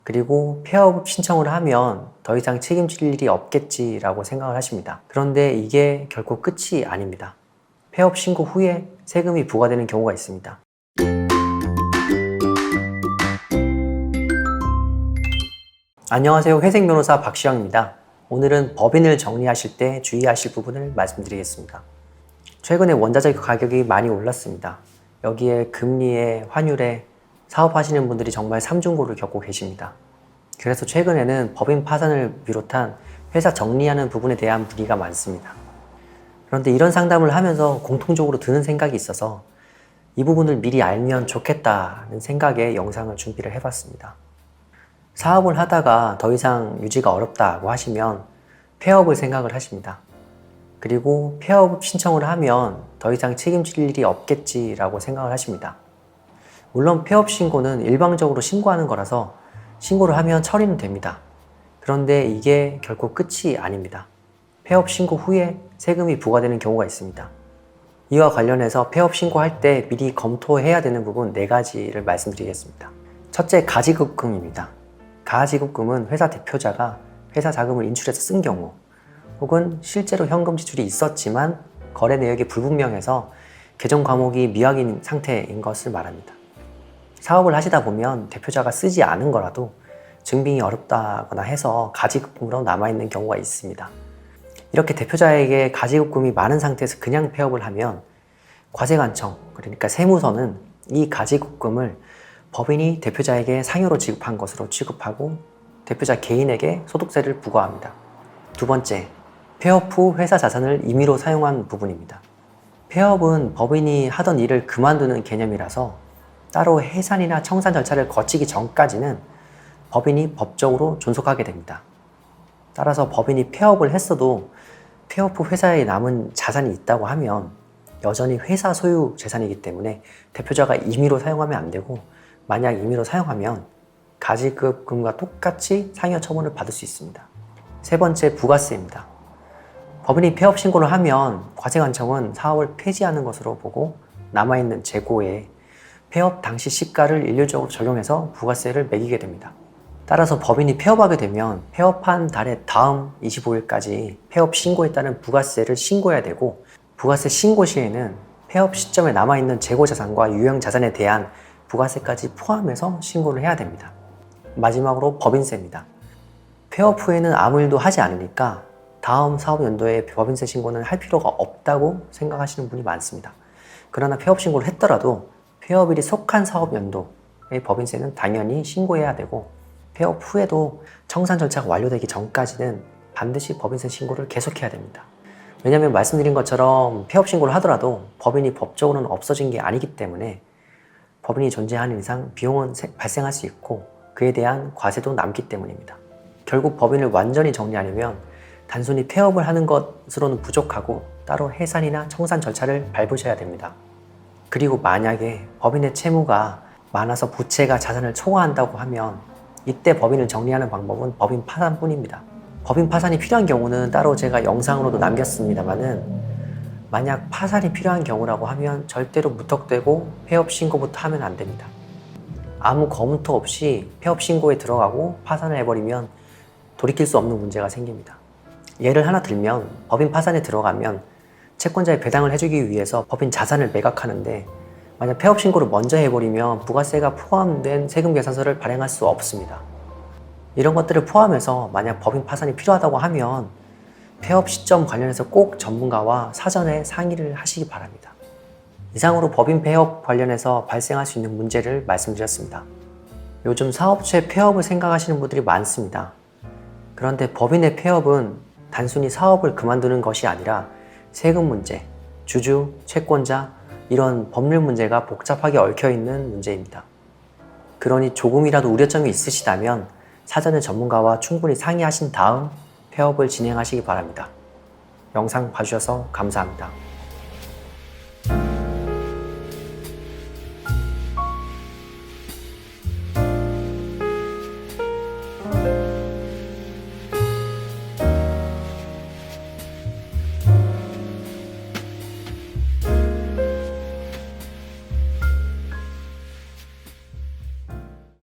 그리고 폐업 신청을 하면 더 이상 책임질 일이 없겠지라고 생각을 하십니다. 그런데 이게 결코 끝이 아닙니다. 폐업 신고 후에 세금이 부과되는 경우가 있습니다. 안녕하세요. 회생변호사 박시영입니다. 오늘은 법인을 정리하실 때 주의하실 부분을 말씀드리겠습니다. 최근에 원자재 가격이 많이 올랐습니다. 여기에 금리에 환율에 사업하시는 분들이 정말 삼중고를 겪고 계십니다. 그래서 최근에는 법인 파산을 비롯한 회사 정리하는 부분에 대한 문의가 많습니다. 그런데 이런 상담을 하면서 공통적으로 드는 생각이 있어서 이 부분을 미리 알면 좋겠다는 생각에 영상을 준비를 해봤습니다. 사업을 하다가 더 이상 유지가 어렵다고 하시면 폐업을 생각을 하십니다. 그리고 폐업 신청을 하면 더 이상 책임질 일이 없겠지라고 생각을 하십니다. 물론 폐업 신고는 일방적으로 신고하는 거라서 신고를 하면 처리는 됩니다. 그런데 이게 결코 끝이 아닙니다. 폐업 신고 후에 세금이 부과되는 경우가 있습니다. 이와 관련해서 폐업 신고할 때 미리 검토해야 되는 부분 4가지를 말씀드리겠습니다. 첫째, 가지급금입니다. 가지급금은 회사 대표자가 회사 자금을 인출해서 쓴 경우, 혹은 실제로 현금 지출이 있었지만 거래 내역이 불분명해서 계정 과목이 미확인 상태인 것을 말합니다. 사업을 하시다 보면 대표자가 쓰지 않은 거라도 증빙이 어렵다거나 해서 가지급금으로 남아있는 경우가 있습니다. 이렇게 대표자에게 가지급금이 많은 상태에서 그냥 폐업을 하면 과세관청, 그러니까 세무서는 이 가지급금을 법인이 대표자에게 상여로 지급한 것으로 취급하고 대표자 개인에게 소득세를 부과합니다. 두 번째, 폐업 후 회사 자산을 임의로 사용한 부분입니다. 폐업은 법인이 하던 일을 그만두는 개념이라서 따로 해산이나 청산 절차를 거치기 전까지는 법인이 법적으로 존속하게 됩니다. 따라서 법인이 폐업을 했어도 폐업 후 회사에 남은 자산이 있다고 하면 여전히 회사 소유 재산이기 때문에 대표자가 임의로 사용하면 안 되고, 만약 임의로 사용하면 가지급금과 똑같이 상여 처분을 받을 수 있습니다. 세 번째, 부가세입니다. 법인이 폐업 신고를 하면 과세관청은 사업을 폐지하는 것으로 보고 남아있는 재고에 폐업 당시 시가를 일률적으로 적용해서 부가세를 매기게 됩니다. 따라서 법인이 폐업하게 되면 폐업한 달의 다음 25일까지 폐업 신고에 따른 부가세를 신고해야 되고, 부가세 신고 시에는 폐업 시점에 남아있는 재고자산과 유형자산에 대한 부가세까지 포함해서 신고를 해야 됩니다. 마지막으로 법인세입니다. 폐업 후에는 아무 일도 하지 않으니까 다음 사업연도에 법인세 신고는 할 필요가 없다고 생각하시는 분이 많습니다. 그러나 폐업 신고를 했더라도 폐업일이 속한 사업연도의 법인세는 당연히 신고해야 되고, 폐업 후에도 청산 절차가 완료되기 전까지는 반드시 법인세 신고를 계속해야 됩니다. 왜냐하면 말씀드린 것처럼 폐업 신고를 하더라도 법인이 법적으로는 없어진 게 아니기 때문에 법인이 존재하는 이상 비용은 발생할 수 있고 그에 대한 과세도 남기 때문입니다. 결국 법인을 완전히 정리하려면 단순히 폐업을 하는 것으로는 부족하고 따로 해산이나 청산 절차를 밟으셔야 됩니다. 그리고 만약에 법인의 채무가 많아서 부채가 자산을 초과한다고 하면 이때 법인을 정리하는 방법은 법인 파산뿐입니다. 법인 파산이 필요한 경우는 따로 제가 영상으로도 남겼습니다만은, 만약 파산이 필요한 경우라고 하면 절대로 무턱대고 폐업 신고부터 하면 안 됩니다. 아무 검토 없이 폐업 신고에 들어가고 파산을 해버리면 돌이킬 수 없는 문제가 생깁니다. 예를 하나 들면, 법인 파산에 들어가면 채권자에 배당을 해주기 위해서 법인 자산을 매각하는데, 만약 폐업 신고를 먼저 해버리면 부가세가 포함된 세금 계산서를 발행할 수 없습니다. 이런 것들을 포함해서 만약 법인 파산이 필요하다고 하면 폐업 시점 관련해서 꼭 전문가와 사전에 상의를 하시기 바랍니다. 이상으로 법인 폐업 관련해서 발생할 수 있는 문제를 말씀드렸습니다. 요즘 사업체 폐업을 생각하시는 분들이 많습니다. 그런데 법인의 폐업은 단순히 사업을 그만두는 것이 아니라 세금 문제, 주주, 채권자, 이런 법률 문제가 복잡하게 얽혀있는 문제입니다. 그러니 조금이라도 우려점이 있으시다면 사전에 전문가와 충분히 상의하신 다음 폐업을 진행하시기 바랍니다. 영상 봐주셔서 감사합니다.